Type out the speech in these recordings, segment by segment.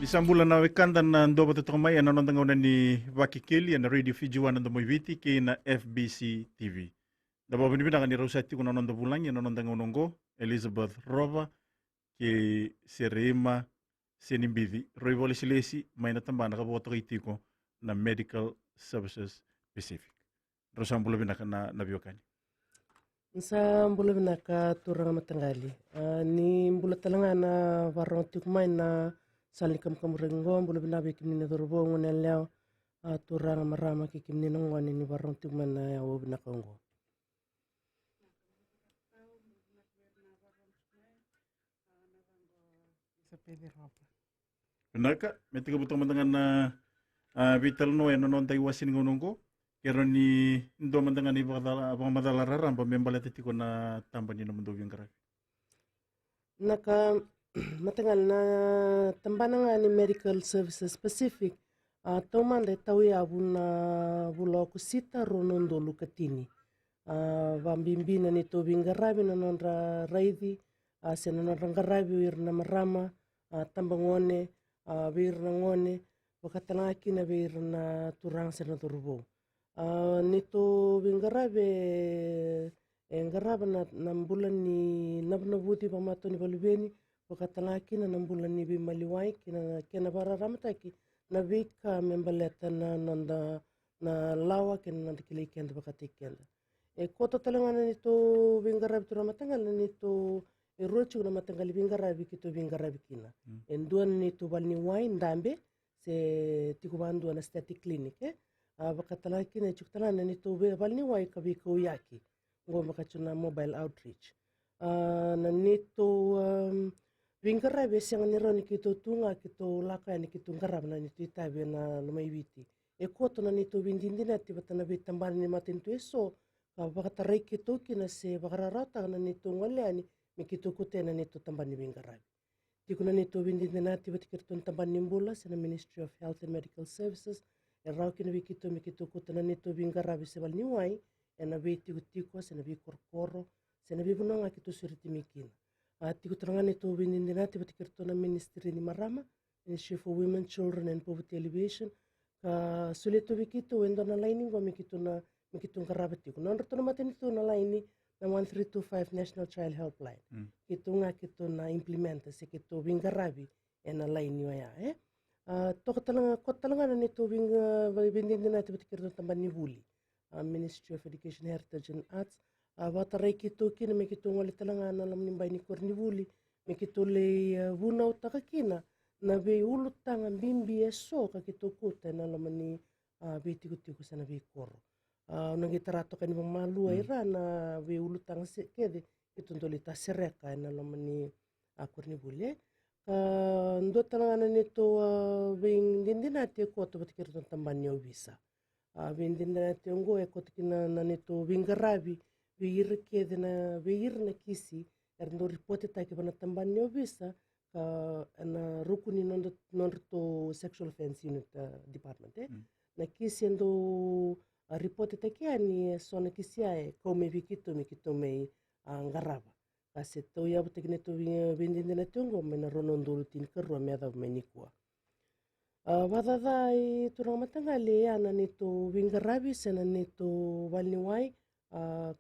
Isang bulan na wikanda na ndo ba totoo may anonong ni Vakekeli na radio fijuan na moiviti kina FBC TV. Daba binibina ni Rosati kuna nonda bulan yan nongo Elizabeth Rova ke serema senimbidi. Roy Wally Silesi may natamba na kabuto kitiko na Medical Services Pacific. Rosang bulan binaka na nabiyokani. Sa mbula binaka turang matangali. Ni mbula talanga na warong tikumay na salikam kamurengo mbula binabi kimni na turbo nguneleo turang marama kikimni nangwani ni warong tikumay na yawo binakongo. Benarkah? Mereka betul mendengar na vital no yang non tayo wasin ngunungko. Kero ni ndo mendengar ni abang madalaran pemembala titi ko na tampan ni naman yung karak. Naka matangal na tambanang ni Medical Services Pacific toman de tawi abun na bulo ko sita ronon dolu katini. Vambimbina ni to bingarabi na nonra raidi senonra ngarabi wir na marama tambangone wir na ngone wakatanaki na wir na turang senatorbo. Nito bingarabe ngarabe na bulan ni nabnabuti pamato ni balubeni wakatanaki na bulan ni bimaliwai kina bararamtaki na vika membaleta na nanda na lawa kina nandikili kenda bakatikenda. Kota talangana nito bingarabi turamatangal na nito rochu na matangali bingarabi kito bingarabi kina. Enduan nito balni wine ndambe se tikubandu anesthetic clinic bakatalaki na chuktalana nito balni wine kabi kuyaki ngo makachuna mobile outreach. Na nito bingarabi siyang nironi kito tunga kito laka ni kito ngarab na nito itabi na lumaywiti. Kota na nito bindindina tibatana bitambani ni matinto eso bakataray kito kina se bakararata na nito ngaliani mikito kute na nito tambani bingarabi. Tiko na nito bindindina tibatikirton tambani mbula sa Ministry of Health and Medical Services raw kina mikito kute na nito bingarabi sa balniway na tiko sa nabi korkoro sa nabi bunanga kito suriti mikin. Tiko taranga nito bindindina tibatikirton na Ministry ni Marama, Ministry for Women, Children and Poverty Alleviation ka sulito bikito wendo na lining wa mikito karabati ko. Nandito na matin ito na line na 1325 National Child Helpline. Kito nga kito na implementa si kito bingarabi na line niya ya. Toko talanga na nito bindin natin batikirto tamban ni Wuli. Ministry of Education, Heritage and Arts. Bataray kito kina may kito ngali talanga na alam nimbay ni Kornivuli. May kito lay bunaw takakina na be ulot tangan bimbi eso kakito kuta na alam ni biti ko sa nabi koro. Nangitarato ka ni malu ay na we ulutang kede itundolita sereka na laman ni Kornivuli. Ndo talanga na nito wing dindinati ko to batikirton tamban niyo visa. Dindinati yung go ko tikina na nito bingarabi wir kede na wir na kisi erndo reporte ta ke bana tamban niyo visa na rukuni non sexual offense unit department na kisi ndo report takia ni sona kisia kome vikito mikito mei ngaraba kasi to ya butekne to bindindina tungo mena ronondulu tin kerwa meda menikwa wadadai turang matangali ana nito bingarabi sena nito walniwai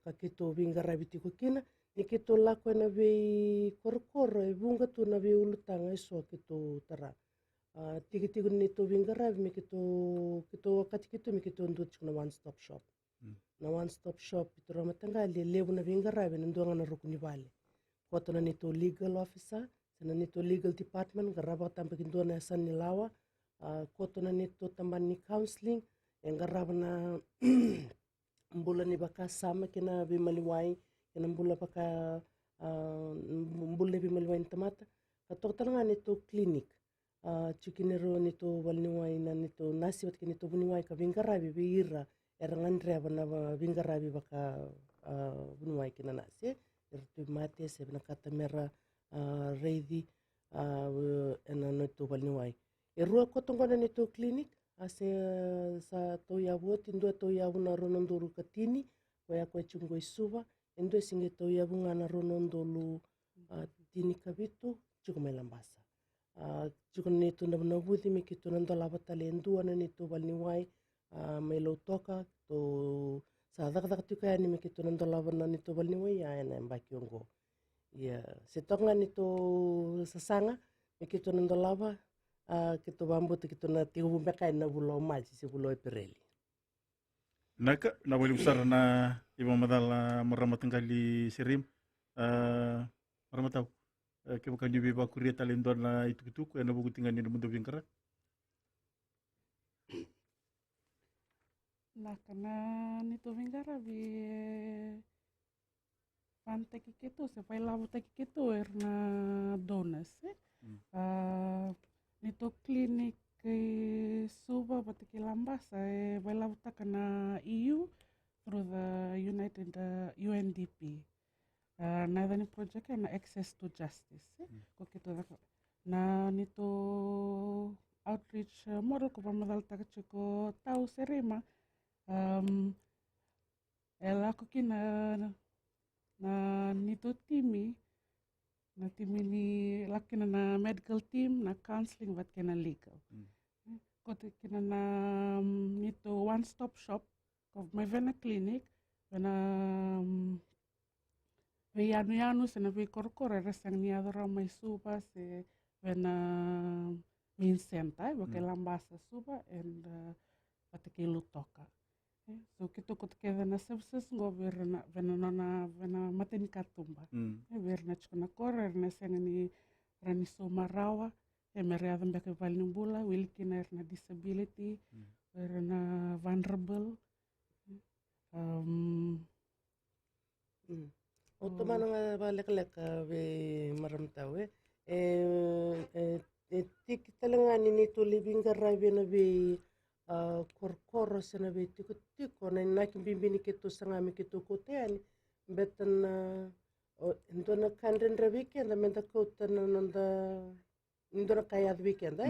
kakito bingarabi tiko kina nikito lako na be korkoro bunga tu na be ulutanga iso kito tara tigo nito bingarabi mi kito wakati kito mi kito ndut na one stop shop na one stop shop ito ramatangali lebu na bingarabi nanduanga na rukuni bale koto na nito legal officer sana nito legal department garaba tampa kindo na san nilawa koto na nito tamban ni counseling yang garaba na mbula ni baka sama kina bimaliwai kina mbula baka mbula bimaliwai tamata kato talanga nito clinic chikinero nito walniwai na nito nasi wat kinito buniwai ka bingarabi biira erangandre bana bingarabi baka buniwai kina nasi ertu mate se bana katamera reidi ena nito walniwai erua kotongona nito clinic ase sa toya wot indo toya una rononduru katini waya kwa chungo isuva indo singe toya bunga na ronondolu tini kabitu chukumelambasa Tukuna nito na navuti mi kito nando lava talendua na nito walniwai may lo toka to sa dakdak tuka ni mi kito nando lava na nito walniwai ya na mbakiongo. Ya, setonga nito sasanga mi kito nando lava kito bambu to kito na tigu bumbekai na bulo maji si bulo pereli. Naka na wali besar na iba madala maramatanggali sirim maramatau ke bukan di beba kuria talendon na itu na buku tinggal ni mundo bingkara. Nah, karena nito vingara bi pante kiketu se pai labu ta kiketu erna donas nito klinik suba batiki lambasa pai labu ta kana EU through the United UNDP. Na ni project na access to justice ko kito na nito outreach model ko pamadal ta ko tau serema ela ko kina na nito timi ni lakina na medical team na counseling wat kena legal ko kina na nito one stop shop ko may vena clinic vena ve yanu se na ve korkore resang ni adora mai suba se vena min senta ke lambasa suba and pateke lutoka. So kito ko ke na services ngo verna mateni katumba. Verna chuna kore na sena ni rani soma rawa mere adam beke valnimbula wilkina na disability verna vulnerable. Otomano nga balek-lek be maram tawe tik talangani nito living garage na be korkoro sana be tiko na nakin bimbini kito sangami kito koteani betan ndona kandren ra weekend menda kota nanda ndona kaya weekend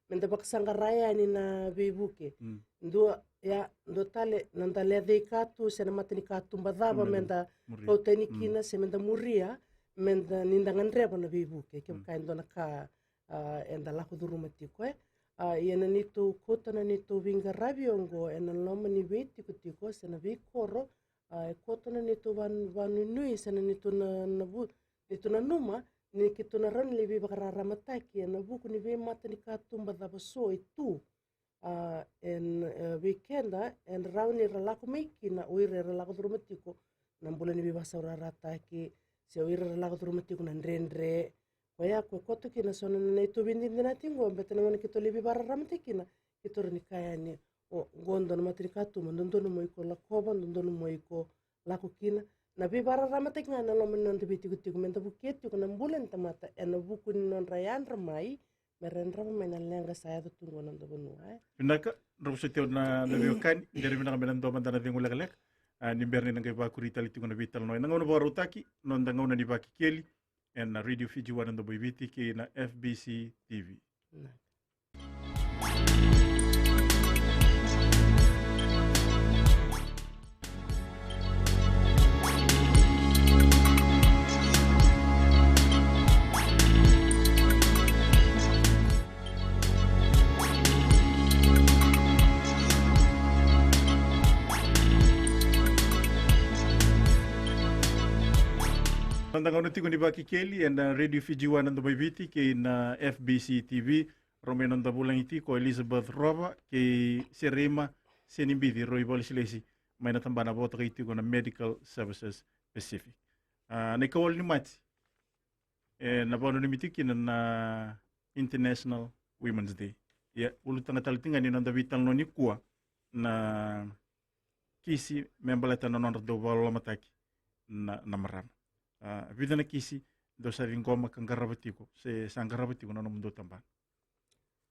menda baksangaraya ni na bebuke ndo ya ndo tale nanda lede katu sena matini katu mbadaba menda koteni kina se menda muria menda nindangan reba na bebuke ke kain dona ka enda lako duruma tiko yena nito kota na nito vinga rabiongo ena loma ni veti kutiko sena vikoro kota na nito vanu nui sena nito nito na numa ni kito na ran levi bakarara mataki na buku ni ve matini katu mbadaba so itu en weekenda en rauni ralaku meiki na uire ralaku turumatiko na mbula ni bibasa urarata ki se uire ralaku turumatiko na ndrendre waya ko koto kina sona na ito bindindina tingo betana ngone kito libi bararamatiki na kito ni kaya ni gondo na matrikatu mandondo mo iko lakoba ndondo mo iko laku kina na bi bararamatiki na lomo nando bitiko menta buketi ko na mbula ntamata en buku ni non rayan ramai merendra mena lenga saya tu tunggu nando benua. Pindaka robusete na nabiukan dari mina kami nando mandana dingu legalek ni berni nang kay bakurita litingo na vital no nangaw na barutaki no nangaw na ni Vakekeli and na Radio Fiji nando boybiti ki na FBC TV. Nandangaw na tigo ni Vakekeli and Radio Fiji nando boybiti ki na FBC TV Rome nando bulang iti ko Elizabeth Roba ki Serema Senimbidi Roy Bolisilesi may natambana boto kay tigo na Medical Services Pacific. Naikawal ni Mati nabaano ni mitiki na International Women's Day. Ya ulutang atalitingan ni nando vital no ni kuwa na kisi membalata no nando do mataki na marama. Vida na kisi do sa ringoma kang garabatiko se sang garabatiko na mundo tamban.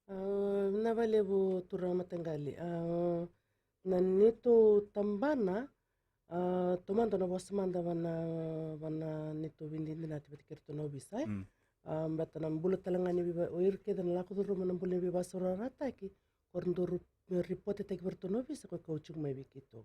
Nabalebo turama tanggali. Na nito tambana tomando na wasmanda wana nito windindi na tibat kerto no bisay. Bata na bulat talangani biba oir ke dan lako duro na bulat biba sorarata ki korndo report te kerto no bisa ko coaching mai bikito.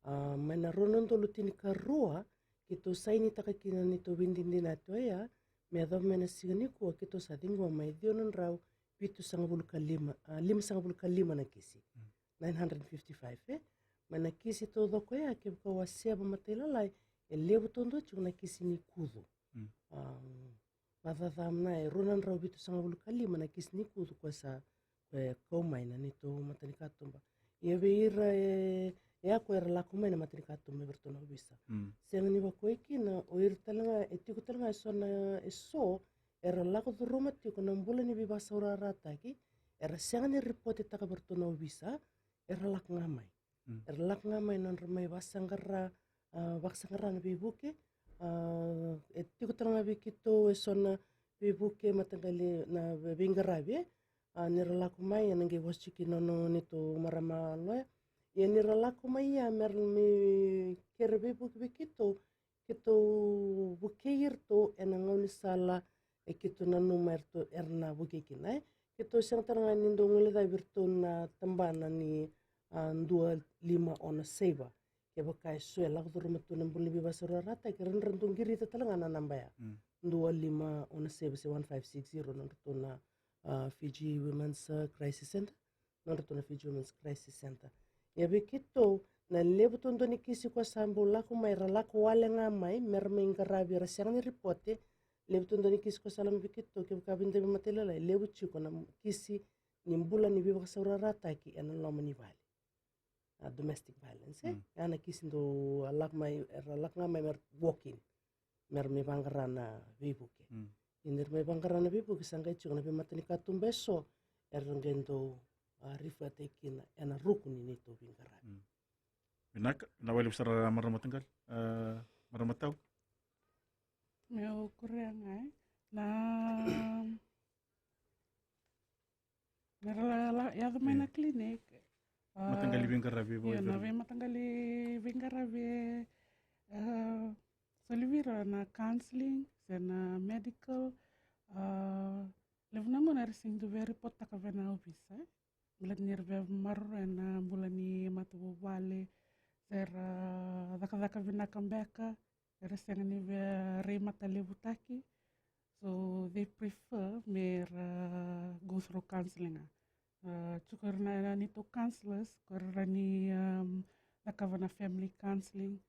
Mana ronon to lutini karua kito saini takakina nito windindi na to ya Me dho mena sigani ko kito sa tingwa mai dionan rau 5.5 na kisi. 955 mana kisi to doko ya ke ka wasiaba matelalai e levo tondo chuk na kisi ni kudu. Madadamna e ronan rau 5.5 na kisi ni kudu kwa sa kau mai na nito matani katumba. Ia ira e ako era laku mai na matani katumba bertona bisa. Senga ni wako eki na o ira talanga e tiku talanga e sona e so era laku duruma tiku na mbula ni bibasa ura rataki era senga ni ripote taka bertona bisa era laku ngamai. Era laku ngamai nan ramai basangara na bibuke e tiku talanga bikito e sona bibuke matangali na bingarabe nira laku mai nange wasiki nono nito marama loya ya nira laku mai ya mer mi kerbe bukito kito bukeir to enangau ni sala e kito nanu merto erna bukekina kito siang taranga nindo ngule da virto na tambana ni 25 ona seba ke bakai sue laku turumetu nambul ni bibasura rata ke rentung giri tatalanga na nambaya 25 ona seba se 1560 nanto na Fiji Women's Crisis Center, na Fiji Women's Crisis Center. Ya begitu, na lebu tondo ni kisi kwa sambu laku mai ralaku wale ngamai merme ingarabi rasyang ni ripote lebu tondo ni kisi kwa salam begitu ke kabinde matelala lebu chiko na kisi nimbula ni biba saura rataki enan loma ni vale. Domestic violence ana kisi ndo alak mai ralak ngamai mer walking merme bangarana bibuke. Inir may bangkarana bibu kisangkay chuk na bimatani katumbeso erangendo rifa tekina ena rukuni nito bingkaran. Binak nawali besar maramatanggal maramatau. Meu kurengai na merala ya main na klinik. Matanggali bingkarabi boy. Iya na matanggali bingkarabi solivira na counseling na medical levnamo na resing do very potta ka vena obisa bulan nirve marro na bulani matu wale era daka vena kambeka resing ni ve remata lebutaki so they prefer mer go through counseling chukarna ni to counselors korani daka vena family counseling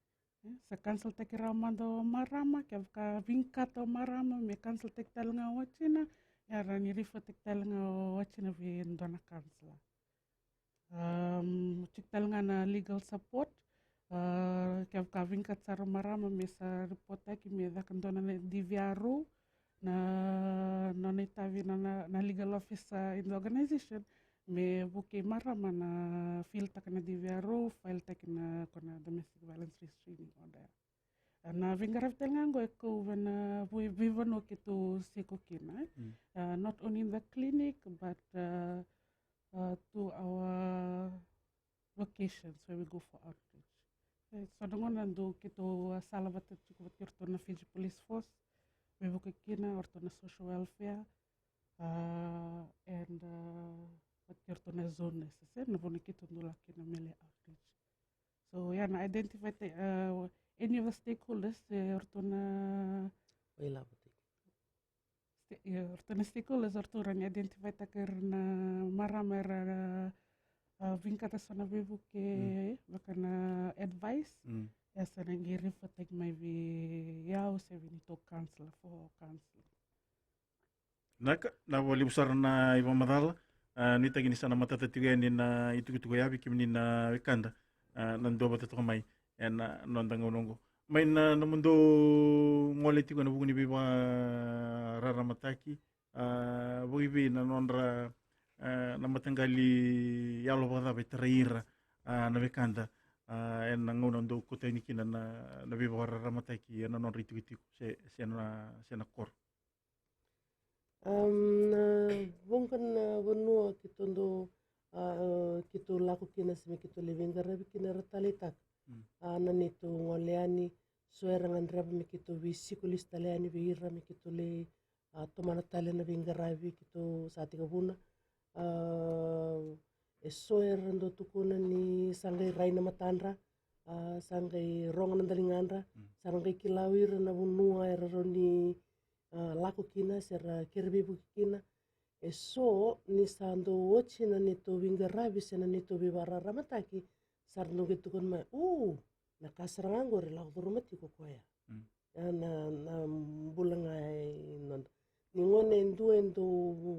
sa cancel take ramando marama ke ka vinkato marama me cancel take talanga wachina ya rani rifa take talanga wachina vi ndona cancel chik talanga na legal support ke ka vinkat sar marama me sa report ki me da kandona na diviaru na nona tavi na legal officer in the organization me buke marama na fil takana diviaru file takana kona domestic violence restraining order na vingarav telngango eko vana vivano kitu seko kina not only in the clinic but to our locations where we go for outreach so dongon nando kitu salavat cukup kirto na Fiji Police Force we buke kina orto na social welfare and kirto na zone necessary na vone kito ndulaki na mele outreach so yeah na identify any of the stakeholders orto na orto na stakeholders orto rani identify takir na maramera vinkata sana bebuke bakana advice ya sana ngiri fatek mai vi yao se vinito counselor for counseling Naka na wali besar na iba madala nita gini sana matata tiga ni na itu yabi kimni na wikanda nando batata kamay na nondang unongo may na namundo ngole tiga na buguni biba raramataki bugibi na nondra na matanggali yalo bada betraira na wikanda na ngonando kota ini kina na biba raramataki na non ritu itu se na kor Bongkan benua kitondo kito laku kina sime kito living garabi kina ratalitak nanito ngoleani suerangan raba mi kito visi kulis taleani vira mi kito le tomana talena vingarabi kito sati kabuna soerando tukuna ni sangai raina matandra sangai rongan dalingandra sangai kilawir na bunua eraroni lako kina sera kirbibu kina so ni sando ochina ni to wingarabi sena ni to bibara ramataki sarno gitu kon mai na kasrango re la durumati ko koya na bulangai non ni ngone endo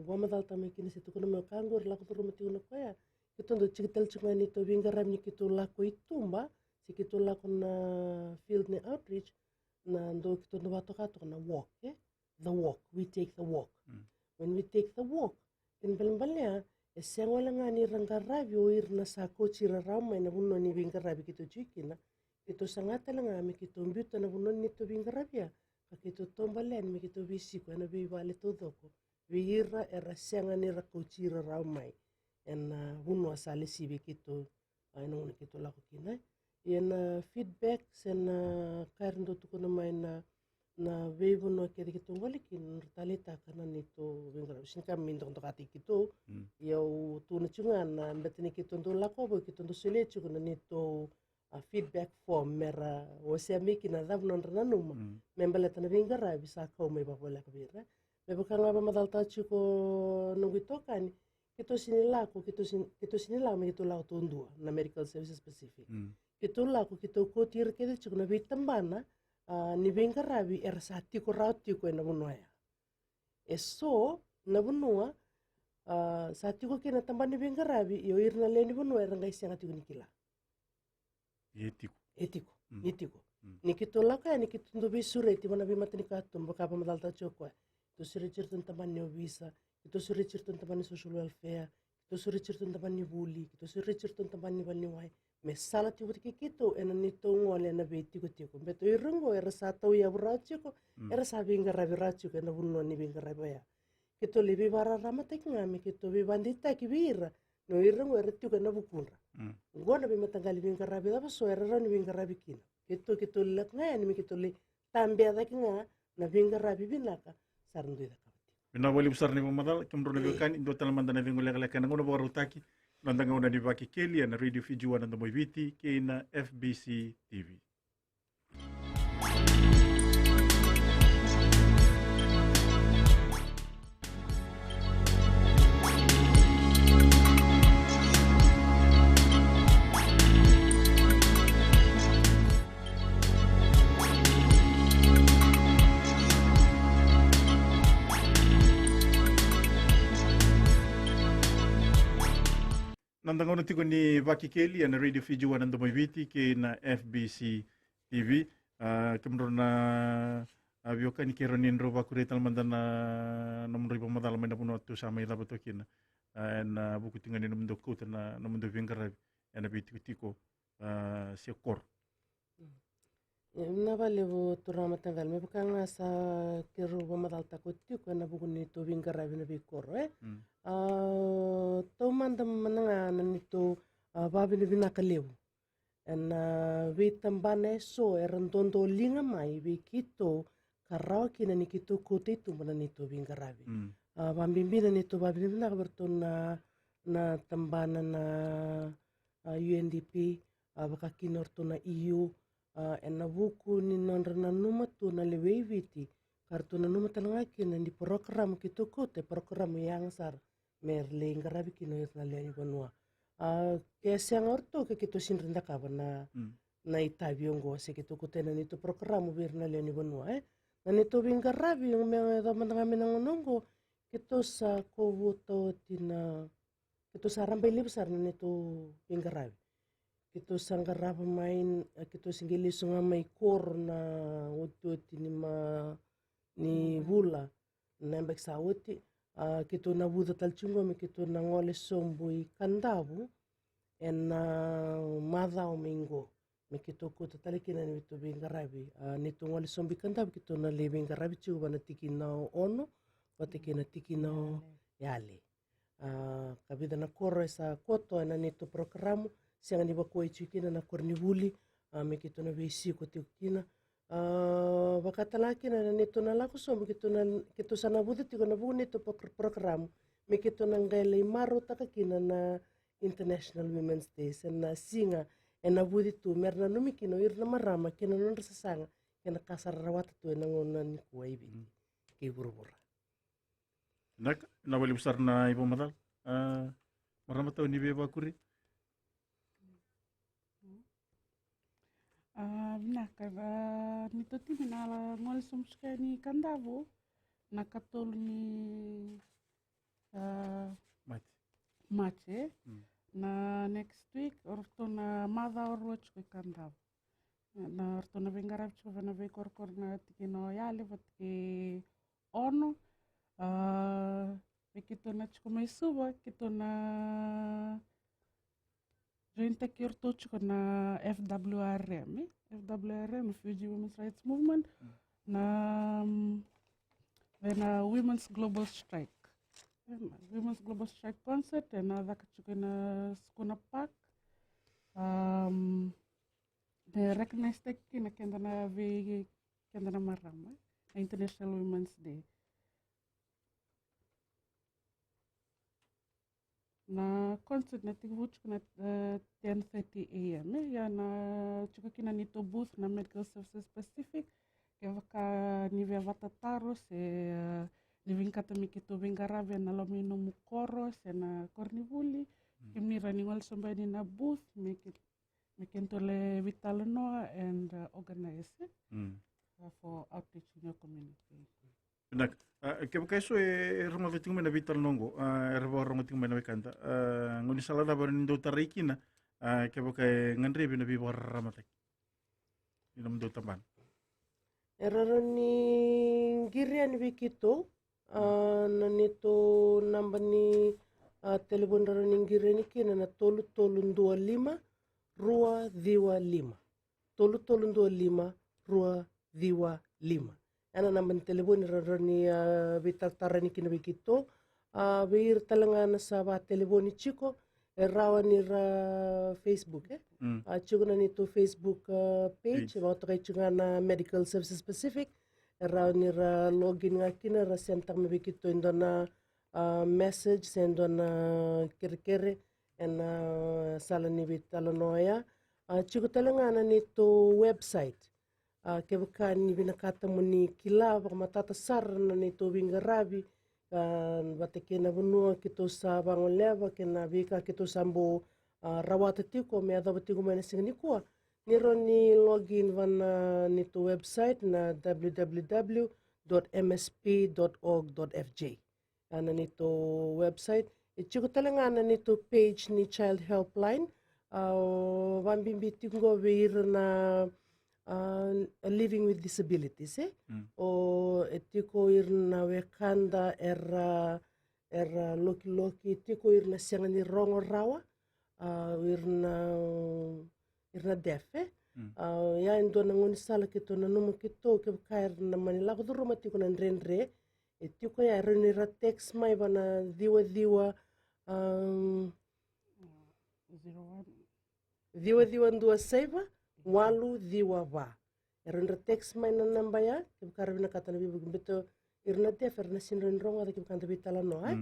wamadal tame kini situ kon mai kango re la durumati ko koya kito ndo chikitel chunga ni to wingarabi ni kito lako itumba si kito lako na field ni outreach na ndo kito ndo bato na walk the walk we take the walk when we take the walk tin balbalya esengwala ngani rangarabi o irna sa kochira rama na bunno ni wingarabi kito chikina kito sangata nga mi kito mbuta na bunno ni to wingarabi ka kito tombalen mi kito bisi ko na bi vale todo ko wira era senga ni ra kochira rama en bunno asale sibi kito ay no kito la ko kina en feedback sen karndo to kono mai na vevo no kedi kito ngole kin talita kana nito wingarabi sinka mindo ndo kati kito yo tu na chungan na betini kito ndo lako bo kito ndo sele chukuna nito feedback form mera wase miki na dab non ranuma membele tana wingarabi sa ko me ba bola kabira me bukanga ba madalta chuko nungu tokani kito sinilako kito sinilako me kito lako tundua na medical services specific kito lako kito ko tir kedi chukuna vitambana ni wingarabi sa tiko rautiko na bunoya so na bunua sa tiko kena tambah ni wingarabi yo irna le ni bunua rangai sianga tiko nikila etiko ni kito laka ni kito ndo bisure ti mana bimata ni katum baka pa madalta choko to sure cirtun tambah ni visa kito sure cirtun tambah ni social welfare kito sure cirtun tambah ni bully kito sure cirtun tambah ni balniwai me sala ti wuti kito ena ni to ngole na beti ko tiko beto irungo era sa to ya burachiko era sa wingarabi rachiko na bunno ni wingarabi ya kito libi bara ramata ngami kito bi bandita ki bira no irungo era tiko na bukunra ngona bi matangali wingarabi da so era ran wingarabi kina kito lak ngani mi kito li tambe da kinga na wingarabi binaka sarndu da kabati bina wali besar ni mamadal kemro ni kan indo talaman na wingole kala kana ngono baru taki nandanga una ni Vakekeli na Radio Fijiwa na Moiviti kina FBC TV. Nandanga una tiko ni Vakekeli na Radio Fijiwa na Moiviti kina FBC TV. Kemro na avioka ni kero ni nro vakuretal mandana nomri pamadala mai na puno tu sama ila bato kina na buku tinga ni nomdo kota na nomdo vingarabi na biti tiko sekor. Na vale vo turama tangal me bukanga sa kero pamadal takoti ko na buku ni to wingarabi na bikor to mandam mananga na nito babi ni binakalew en vitambane so erandondo linga mai vikito karao kina ni kito kote tu mana nito wingarabi bambimbina nito babi ni binakaberto na tambana na UNDP bakakinorto na EU en na buku ni nonrana numatu na leweviti karto na numatalanga kina ni program kito kote program yang sar merle ngarabi kino na leni banua ke siang orto ke kito sinrinda kaba na itabiongo se kito kutena nito program bir na leni banua na nito wingarabi yung mga damandanga minangonongo kito sa kovuto tina kito sa rambay libsar na nito wingarabi kito sa ngaraba main kito singgili sunga may kor na uto ni vula nembek sa uti kito na buda talchungo me kito na ngole sombui kandabu en madao mingo me kito ko tatalekina ni to wingarabi nito ngole sombi kandabu kito na le wingarabi chuba na tiki na ono patiki na tiki na yale kabida na koro sa koto na nito programu siang ni bakoi chukina na kornivuli me kito na visi ko tikina bakatalaki na nito na lako sombi kito sana buti tiko na buku nito program me kito na ngailay maro takakina na International Women's Day na singa na buti tu merna numikino irna marama kina non sasanga kina kasararawata tu na ngona ni kuwaibi ke burubura. Nak na wali besar na ibu madal. Marama tau ni beba kuri. Vinaka, nito ti minala ngol sumsuka ni Kandavo, nakatolo ni Mati. Mache, na next week, orto na mada orwach ko Kandavo. Na orto na vengarap chko na vekorkor na tiki no yale vat ki ono, kito na chko may suba, kito na join taki orto chko na FWRM, FWRM, Refugee Women's Rights Movement, na Women's Global Strike. Women's Global Strike Concert, na daka chko na Skuna Park. The recognized taki na kenda na marama, na International Women's Day. Na concert na tigvuch na 10:30 a.m. Ya na chuka kina nito booth na medical services specific. Kaya ka nive vatataro se nivinkata mikito vingarave na lomino mukoro se na kornivuli. Kimni running also by na booth mikintole vitalanoa and organize for outreach in your community. Nak kaya kaiso rongo ting mena vital nongo erbo rongo ting mena kanta ngoni sala da barin do tarikina kaya kaya ngandre bina bi ramatek inam do tamban Eraroni girian wikito na nito namba ni telefon raroni girian kina na tolu 25 rua diwa 5 tolu 25 rua diwa 5. Ana naman telefon raroni vitartarani kina wikito wir talangana sa ba telefoni chiko rawa ni ra Facebook chiko na nito Facebook page waktu kay chiko na medical services specific rawa ni ra login nga kina ra sentang mabikito indona message sendona kere and sala ni vitalanoya chiko talangana nito website kebukan ni binakata mo ni kila baka matatasar na nito vingarabi batake na bunua kito sa bangoleva kena vika kito sambo rawata tiko me adaba tiko mena singani kuwa niro ni login vana nito website na www.msp.org.fj ana nito website ichiko talangana nito page ni child helpline vambimbi tiko veir na living with disabilities o etiko irna wekanda era loki etiko irna siangani rongo rawa irna defe ya indona ngoni sala kito na numu kito ke kair na manila ko duro matiko na renre etiko ya reni ra text mai bana diwa 01 walu diwa va erendra text mai na namba ya kibkarabina katana bibu beto irna def erna sinren ronga da kibkanta bitala no ai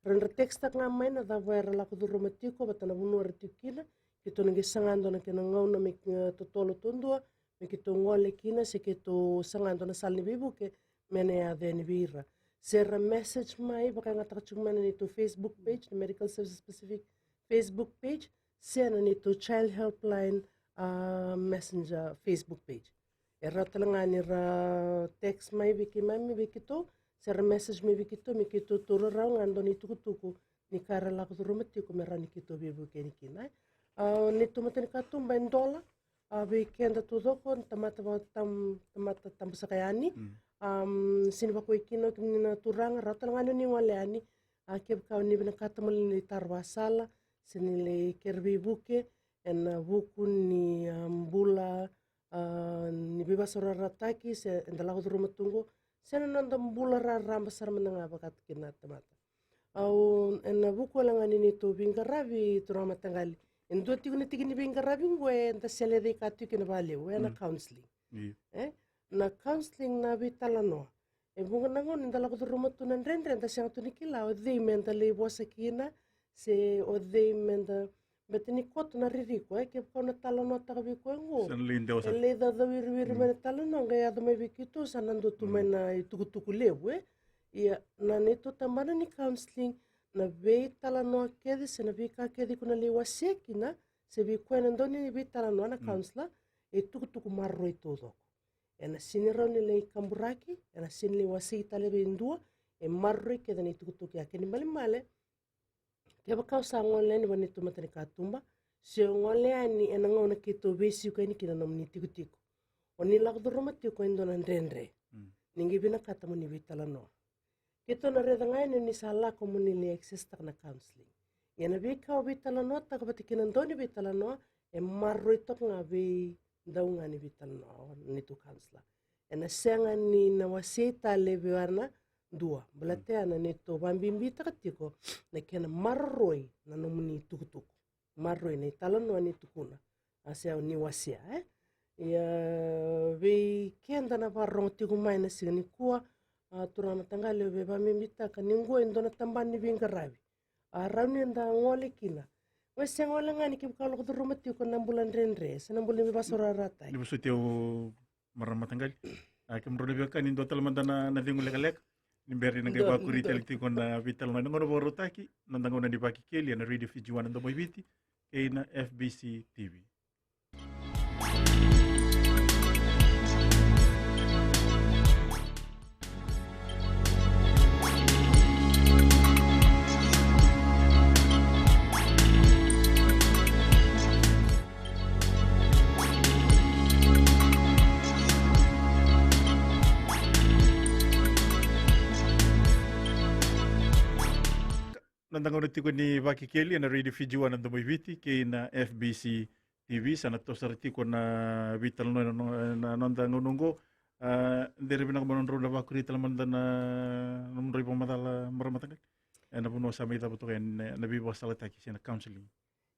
rendra text tak ngamai na da vera la kuduro matiko batana bunu retikina kito ngi sangando na kena ngauna me totolo tundua me kito ngole kina se kito sangando na salni bibu ke mene ya deni bira serra message mai baka ngata chumana ni to Facebook page medical services specific Facebook page sena ni to child helpline messenger Facebook page. Era talangani ra text mai wiki mami wiki to serra message mai wiki to mi kito turu rau ngando ni tuku ni kara la kuturu mati ko mera ni kito bibu keni kinai. Ni tumatani katumba $1 weekend to doko tamata tambusakayani sinba ko ikino kimina turanga ra talangani ni waleani akeb ka ni bina katamal ni tarwasala sinile kerbi buke en buku ni bula ni bibasora rataki se ndala ko rumah tunggu sena nanda bula ramba sar menanga bakat kina tamata au en buku langani ni to bingarabi turama tangali en do tiguni tigini bingarabi ngwe nda sele de katu kina bale we na counseling na counseling na bitalano e bunga nangon ndala ko rumah tunan rendre nda siang tunikila o de mentally wasakina se o de menda betini koto na ririko ke kau na talanoa taka viko ngo. San lindeo sa. Ele da wir mena talanoa nga ya mai vikito sa nando tu mena tukutuku lewu ia na neto tambana ni counseling na vei talanoa kedi se na vei ka kedi kuna le wasekina se vei kuena ndoni ni vei talanoa na counselor tukutuku marro todo. Ena sini rau ni le kamburaki, ena sini le wasei tale vei ndua marro keda ni tukutuku ya keni male keba kau sa ngole ni wani tu matani katumba se ngole ani ena ngona kito vesi ko ni kina nomni tiku oni lak do roma tiko indona ndendre ningi bina kata moni vitala no kito na reda ngai ni sala ko moni le access tak na counseling yana vi kau vitala no tak batikina ndoni vitala no marro tok nga vi daunga ni vitala no ni tu counselor ena senga ni na wasita le viana dua belate ana neto bambimbi takatiko na kena marroi na nomuni tukutuku marroi na talano ni tukuna ase ni wasia ia ve kenda na barong tiku mai na sigani kuwa turana tangale ve bambimbi taka ningo endona tambani vingaravi rauni nda ngole kina wese ngole ngani kibkalo kuduruma tiku nambulan rendre sanambulin basora ratai Di busuteo maramatanggal. Kemrone beka ni total mandana na dingu lek Nimberi na kay bakuri teliti ko na vital na ngono borotaki nandango na di Vakekeli na Radio Fijuan ndo moiviti kay na FBC TV. Nandango na tiko ni Vakekeli na Radio Fijuan ndo moiviti kay na FBC TV sana to sarti ko na vital no na nandango nungo ndere bina ko manonro na bakuri talamanda na nomro pamatala maramatangal na puno sa may tabuto kay na bibo salata ki sina counseling.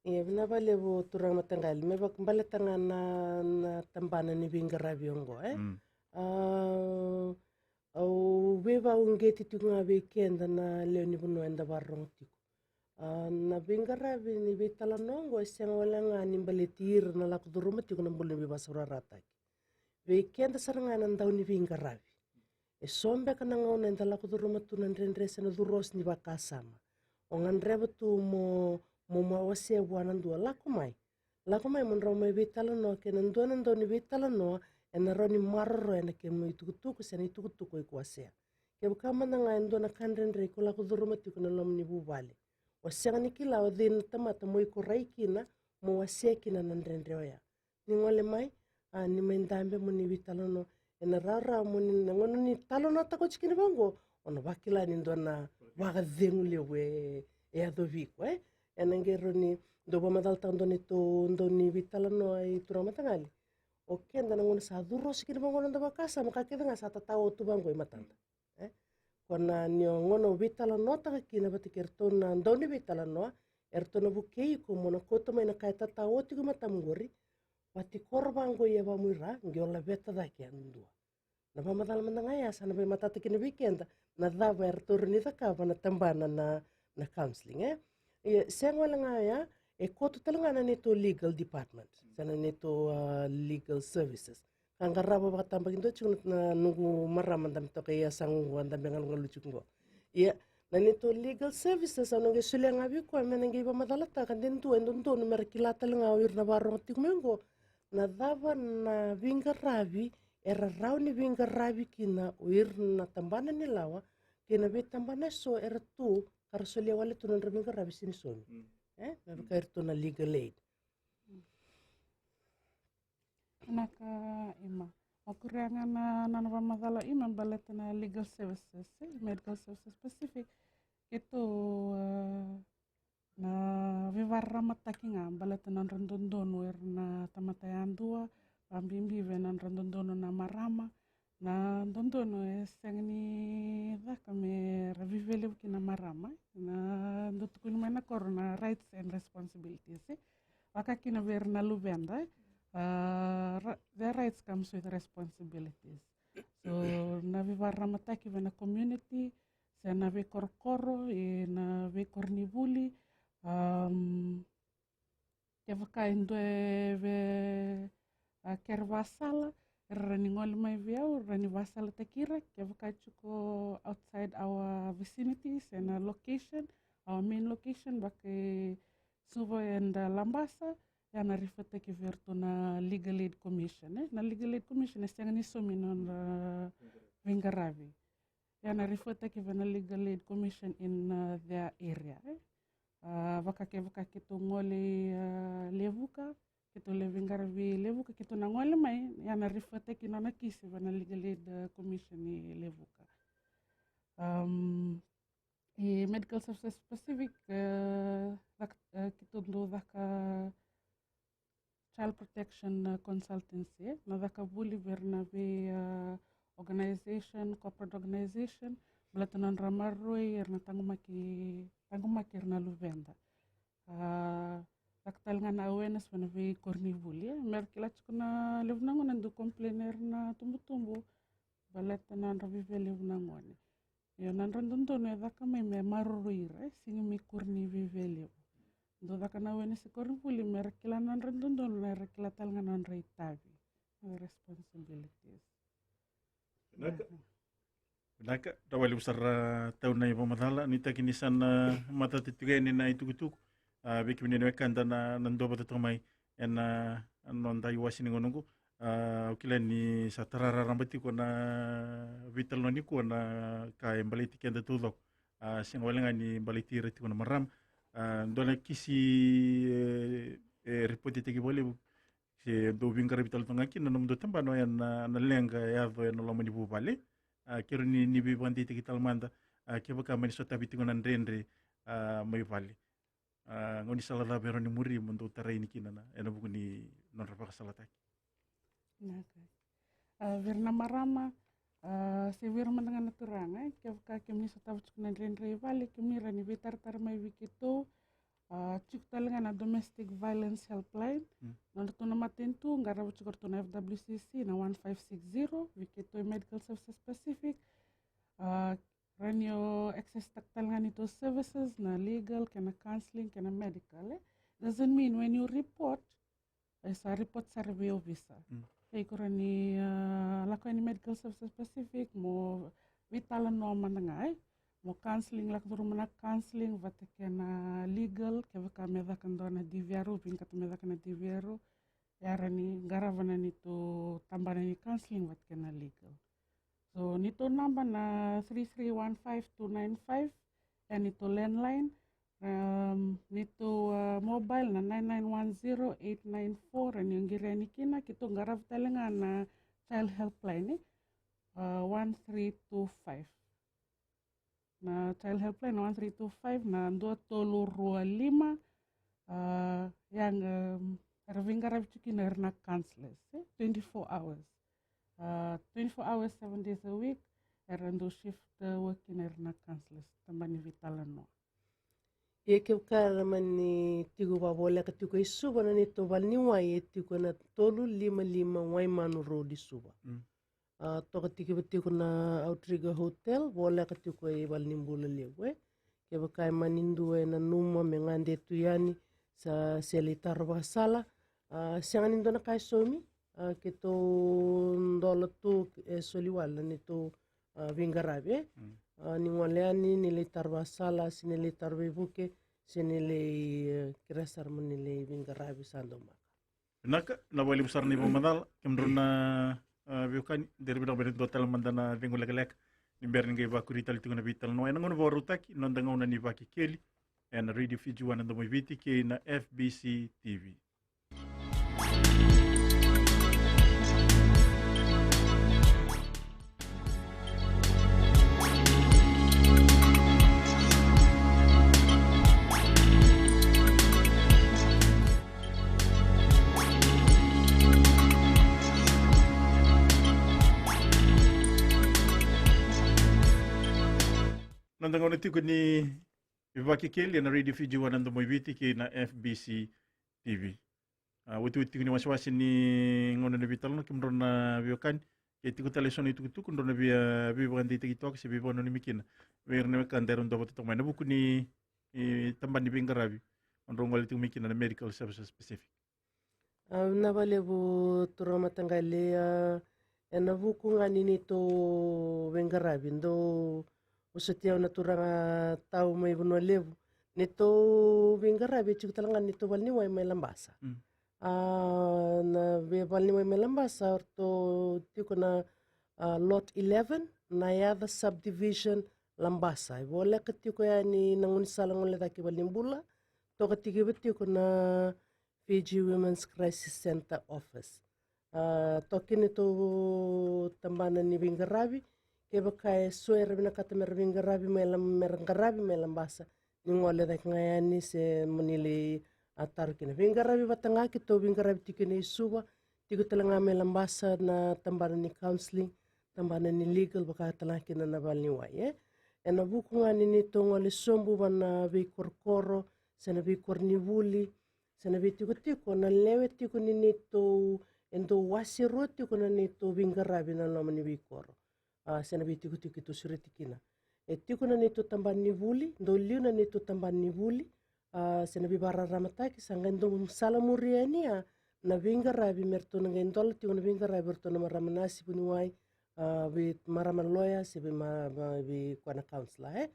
Iya bina bale bo turang matangal me bak bale tangan na tambana ni bingarabi ongo au beba ungeti tunga weekend na leo ni buno enda barong tiku na bingarabi ni betala nongo siang wala nga ni baletir na lak duruma tiku na bulo beba sura ratak weekend saranga na ndaw ni bingarabi sombe kana ngona enda lak duruma tu nan rendre na duros ni bakasama ongan reba tu mo mawase wana ndua lakumai mon roma betala no ke nandua nando ni betala no ena roni marro ena ke mo itukutuku sena itukutuku ikuasea ke bukama na nga endo na kandrendre ko la kuduruma tiku na lomni bubale wasea ni kila o din tamata mo ikurai kina mo wasea kina nandrendre oya ni ngole mai ni mendambe mo ni vitalo no ena rara mo ni ngono ni talo no tako chikini bango ono bakila ni ndona waga dengu lewe adoviko ena ngero ni doba madal tando ni to ndoni vitalo no ai turamatangali oke ndana ngona sa duro sikini bango nda bakasa makakeda nga sa tatawo tu bango matanda kona nio ngono vitala no taka kina batikerto na ndoni vitala no erto na bukei ko mona koto mai na kai tatawo tu matamgori pati korbango ya bamura ngiola beta da ki andua na pamadal mandanga ya sana be matata kina weekend na dava erto ni taka na tambana na counseling sengola nga ya koto talanga na nito legal department sana nito legal services kangaraba baka tambag indo chung na nungu maraman dami to kaya sang wanda bengal ngaluchuk ngo iya na nito legal services ano ge sulia ngabi ko men ngi ba madalata kan den tu endon to numer kilata nga wir na barong tikmengo na dava na vingarabi era rauni vingarabi kina wir na tambana ni lawa kina be tambana so era tu karsulia wale tu na vingarabi sinson Nabukairto na legal aid. Naka ima. Okurangan na nanapamadala ima baleta na legal services, medical services specific. Ito na vivarra matakinga baleta na randondono na tamatayan dua, pambimbive na randondono na marama. Na dondono sengni da kami revivele kina marama na dotukun mana korona rights and responsibilities waka kina ver na luvenda their rights comes with responsibilities so na vivarra mataki vena community sa na ve korkoro na ve kornivuli ke vakain due ve ker vasala, rani ngol mai viau, rani vasala tekira, ke vakai chuko outside our vicinities and location, our main location, bake suva and lambasa, yana rifate ke verto na Legal Aid Commission. Na Legal Aid Commission, siang ni sominon Vingaravi. Yana rifate ke na Legal Aid Commission in their area. Vakake tu ngole levuka, kitu Vingaravi levuka, kitu na ngole mai, yana rifate ke na kisi na Legal Aid Commission ni levuka. I medical services specific, kitu ndo daka child protection consultancy, na daka buli verna ve organization, corporate organization, belatunan ramaroi erna tangumaki erna luvenda. Daktalngan awareness vana ve korni buli, merkila chukuna levnangon nandu complain erna tumbu-tumbu, belatunan ravive levnangoni. Yo nanran dunto ne daka mai me maruruira, singi mi korni vive levu. Do daka na awareness korni buli, merkila nanran dunto na rekila talngan nanrai tavi. Responsibilities. Naka, tawali besar tahun na ibu madala, nita kinisan mata titiga ini na itu-itu, beki mini mekan dana nando batu tomai, en nonda iwasi ni ngonongu, ukila ni satarara rambati ko na vital noni ko na kay baliti kenda tudok, sing walenga ni baliti reti ko na maram, dona kisi repoti tegi boleh si do vingar vital tongaki na nomdo tamba no yan na lenga ya do yan lo mani bubale kero ni bi bandi te kital manda ke baka mani sota bitingo nan rendre mai vale ngoni sala da bero ni muri mondo tarai ni kinana ena buku ni non rapa salataki verna marama se ver mandangan naturanga ke baka kemni sota bitingo nan rendre vale kemni rani vitar tar mai wikito cuk talengan na domestic violence helpline nanda tuna matentu ngara cuk tuna FWCC na 1560 wikito medical services specific ranyo access tak talengan itu services na legal kena counseling kena medical doesn't mean when you report sa report survey officer kurani lakukan ni medical services specific mo vitalan no manangai mo counseling lak duru mana counseling vate kena legal ke vaka medakan dona diviaru pinkat medakan diviaru yarani garavana nitu tambana ni counseling vate kena legal so nitu namba na 3315295 and nitu landline nitu mobile na 9910894 and yung girani kina kitu garav talenga na child helpline 1325 na child helpline 1325 na 2325 yang ravingarav chukin erna counselors 24 hours 24 hours 7 days a week erando shift working erna counselors tambani vitalan no ke kara mani tigo babola ka tigo isuba na nito valni wai tigo na tolu 55 wai manu road isuba toka tiki na Outrigger Hotel, bola ka tiko e bal nimbula lewe. Ke bakai manindu e na numa mengande tuyani sa selitar basala. Siang nindo na kai somi, ke to ndola tu e soliwala nito Vingaravi. Ningwaleani nilitar basala, sinilitar bebuke, sinili kirasar manili Vingaravi sandoma. Naka, na wali besar ni pemadal, kemruna viukan dari bidang berin total mandana vengula galek ni berin gay bakuri tal tunguna vital no enangon vorutaki nondangona ni Vakekeli and radio fijuan ndo moviti ke na FBC TV. Nandang ono tiko ni Vakekeli na radio fijuan ndo moviti ke na FBC TV. Witu tiko ni waswasi ni ngono na vital no kimron na viukan ke tiko teleson itu kundo na via bandi TikTok si bibono ni mikina. Wer na kan deron do boto na buku ni tamban ni Vingaravi. onrongo le tumiki na medical services specific. Na valevo turama tangalea na vuku ngani nito vengarabi ndo usatia na turanga tau mai vunua levu nito vengarabi chikutalanga nito valni wai mai lambasa. Na valni wai mai lambasa orto tiko na lot 11 na yada subdivision lambasa. Vole katiko ya ni nangun salang ole taki valimbula toka tiki betiko na Fiji Women's Crisis Center Office. Toki nito tambana ni vingarabi ke bakai suera bina kata mer vingarabi merangarabi melambasa ni ngole dak ngayani se munili ataru kina vingarabi batanga kito vingarabi tikine isuba tiku talanga melambasa na tambana ni counseling tambana ni legal baka talanga kina na balni wai ena buku ngani nito ngole sombu bana vi korkoro sena vi kornivuli sana vi tiko na lewe tiko ni nito endo wasiro tiko na nito vingarabi na lama ni vikoro. Sana vi tiko ito suritikina. Tiko na nito tamban ni vuli, ndo liu na nito tamban ni vuli. Sana vi bararamataki sanga endo salamuria niya na vingarabi merto na ngendola tiko na vingarabi merto na maramanasi puniwai vi maramaloya se vi kuana councilor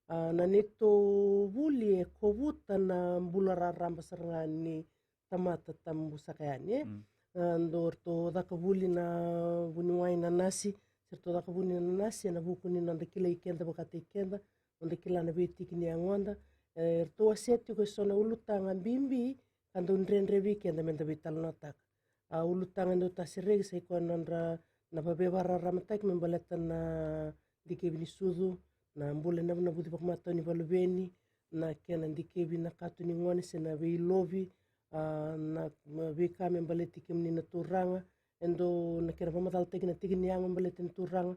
na nito vuli kovuta na mbulara ramba sarangani tamata tambusa kayani ndo to daka vuli na vuniwai na nasi serto daka vuli na nasi na buku ni nanda kila ikenda bakata ikenda nanda kila na betiki ni angonda erto waseti ko sona ulutanga bimbi kando ndrendre weekend menda vital notak ulutanga ndo tasiregi sai ko nandra na babevara ramataki membaleta na dikebini sudu na mbule na buti pak mata ni valuveni na kena ndikebi na katu ni ngone se na vei lovi na veka membaleti kemni na turanga endo na kena pamatal teki na tiki ni anga membaleti na turanga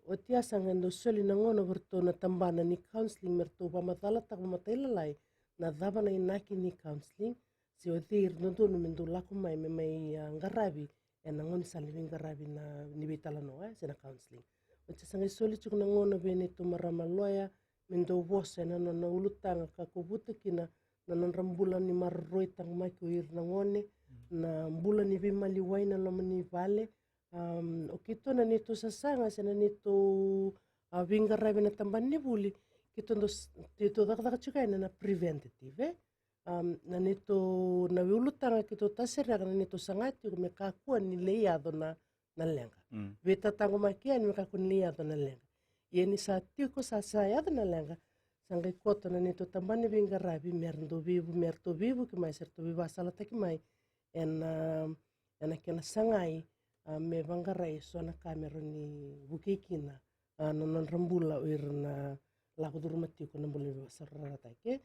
otia sanga endo soli na ngono verto na tambana ni counseling merto pamatala tak pamatela lai na dava na inaki ni counseling si otir nonto no mendo lako mai memai ngarabi ena ngoni sali ngarabi na ni vitala no se na counseling. Ocha sanga soli chuk na ngono bene to marama loya mendo vosa na ulutanga ka kubuta kina na rambula ni marroi tang mai ko ir na ngone na mbula ni vimali wai na loma ni vale okito na nito sasanga sena nito vingarabi na tamban ni buli kito ndo tito dak chukai na preventative na nito na ulutanga kito tasera na nito sangati ko mekakua ni leado na lenga. Veta tango makia ni mekakua ni leado na lenga. Yeni sa tiko sa sayado na lenga sanga ikoto na nito tambani vingarabi merto vivu ki mai serto vivu asala taki mai ena kena sangai me vangarai so na kamera ni bukikina non rambula uir na laku durmatiko na mbula vasarara take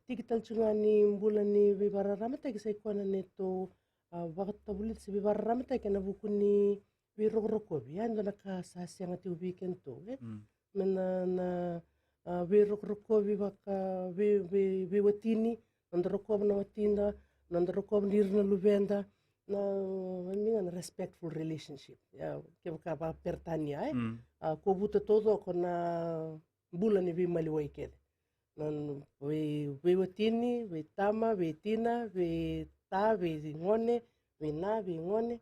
tikital chungani mbula ni vivararama take sa ikona neto vakatabuli se vivararama take na buku ni virokrokovi ando na kasasi anga tiu weekend to mena na virokrokovi vaka viwatini nandrokob na watinda nandrokob nirna luvenda na mingan respectful relationship ke baka pertania ko buta todo kona bulan ni vimali waikede nan we watini we tama we tina we ta we ngone we na we ngone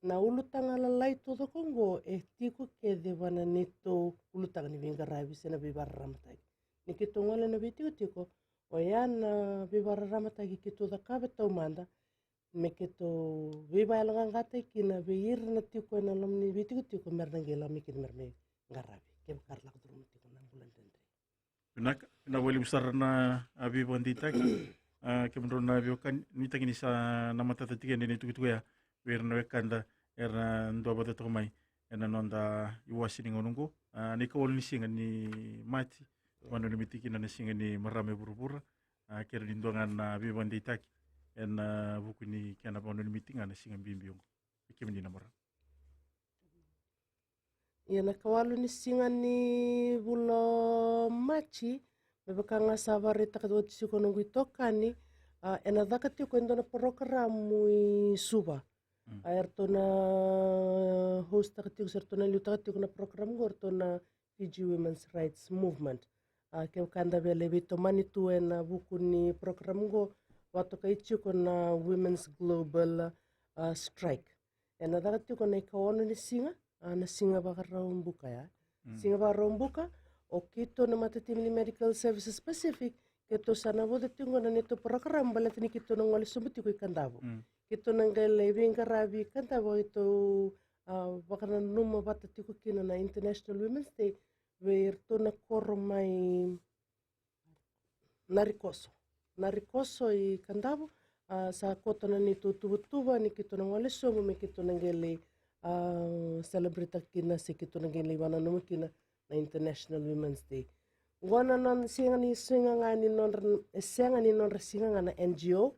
na ulutanga lalai todo kongo tiko ke de bana nito ulutanga ni vingarabi sena vivarramata ni kito ngole na tiko o yana vivarramata kito da kabeta umanda me kito vivailanga ngate kina veir na tiko na lomni tiko mernangela mikin merne ngarabi ke karla kudrum tiko na bulan dendre na wali besar na abi bandita ke menurut na biokan ni tagini sa nama tata tiga ni tu ya wer na kanda era ndo bata to mai ena nonda iwasi ni ngonungo ni ko ni singa ni mati wano ni mitiki na singa ni marame burubura kera ni ndonga na abi bandita ena buku ni kana bono ni mitinga na singa bimbiongo ikimni na mara yana kawalu ni singa ni bulo machi bebekanga savari takadot sikono guitokani ena dakati ko endona programu suba aertona host takati sertona liu takati na program gortona Fiji Women's Rights Movement Ke kanda vele vito mani tu na buku ni program go wato ka ichiko na Women's Global Strike. Na daga tiko na ikaono ni singa, na singa baka raumbuka ya. Singa baka raumbuka, o kito na matatimi ni Medical Services Specific, kito sana voda tingo na nito program balat ni kito na ngwali sumbuti ko ikandabo. Kito na ngale vinga rabi kandabo ito baka na numa bata tiko kina na International Women's Day, where to na koro mai narikoso i kandabo sa kota na nito tuba ni kito na ngwale somo me kito na ngele celebrate kina si kito na ngele wana numa kina na International Women's Day. Wana non singa ni non singa nga na NGO,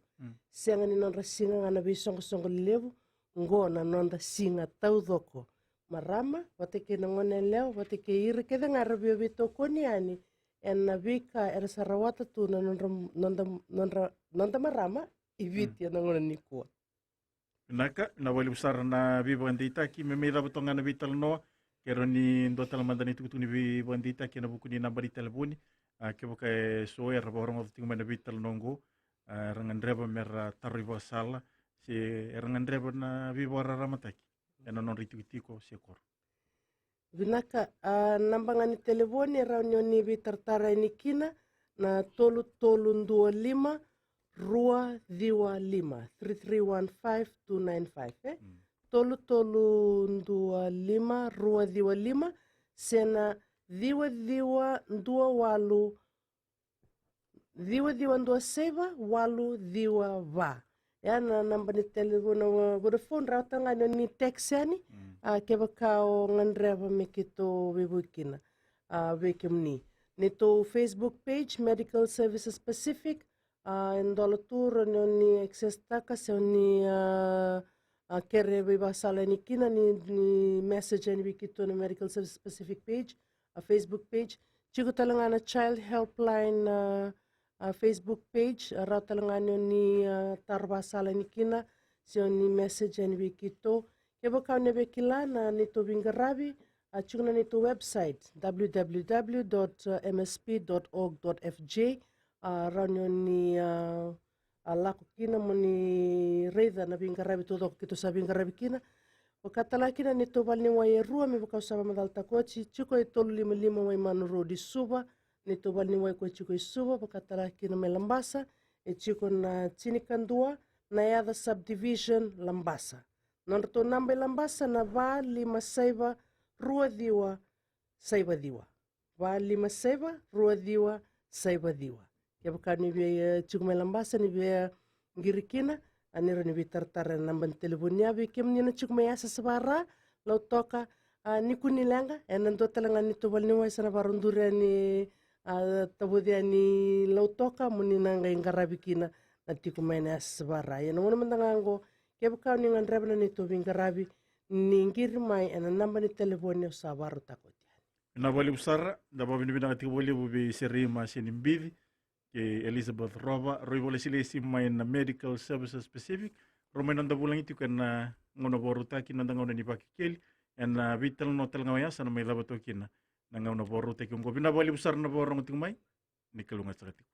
singa ni non singa nga na bisong levu, ngona non singa taudoko. Marama, wateke na ngone leo, wateke iri keda nga rabio vito koniani, en na vika era sarawata tu na nonda marama, iviti na ngone nikua. Naka, na wali usara na vibandita ki me meira batonga na vital noa, kero ni ndo talamanda ni tukutu ni vibandita ki na buku ni nambari telefoni, ke boka e soe ra borong of tinga na vital nongo, rangan reba mera tarriba sala, se rangan reba na vibora ramataki. Ena non ritiko sekor. Vinaka, nambangani telefoni raunyo ni vitartara ini kina na tolu 25 rua diwa 5 3315 tolu 25 rua diwa 5 sena diwa 28 seba walu diwa va. Yana namba ni telefona Vodafone rauta ngano ni text yani keba kao ngandreva me kito webukina wekemni. Nito Facebook page Medical Services Pacific ndolo turo ni access taka se ni kere basala ni kina ni message ni wikito ni Medical Services Pacific page Facebook page. Chico talangana Child Helpline Facebook page rautalangano ni tarbasala ni kina sio ni message ni wikito kebo kau nebe kila na nito vingarabi chukuna nito website www.msp.org.fj ranyo ni lako kina mo ni reida na vingarabi todo kito sa vingarabi kina wakatala kina nito balni waye rua mi bakau sama madalta kochi chuko itolu 55 way manuro di suba nito balni way ko chuko isuba wakatala kina me lambasa chuko na chinikandua na yada subdivision lambasa nonto namba lambasa na va 57 rua diwa saiba diwa va 57 rua diwa saiba diwa ya bakani be chuko me lambasa ni be ngirikina aniro ni bitartara namba telefonia be kemni na chuko me asa sabara lau toka nikunilanga enando talanga nito balni way sana barundure ni tabudia ni lau toka muni nanga ingarabikina na tiku mene asbara ya no mandangango kebe kau ni ngandrebna ni to vingarabi ni ngiri mai ena namba ni telefoni sa baru takoti na wali usara da babi ni binanga tiku wali bubi serima senimbidi ke Elizabeth Roba roi wali silesi mai na Medical Services Specific romai nanda bulang itu kana ngono boruta ki nanda ngono ni Vakekeli ena vital no talanga sana mai labato kina na ngono boruta ki ngobina wali usara na borong tingmai ni kalunga sakatiku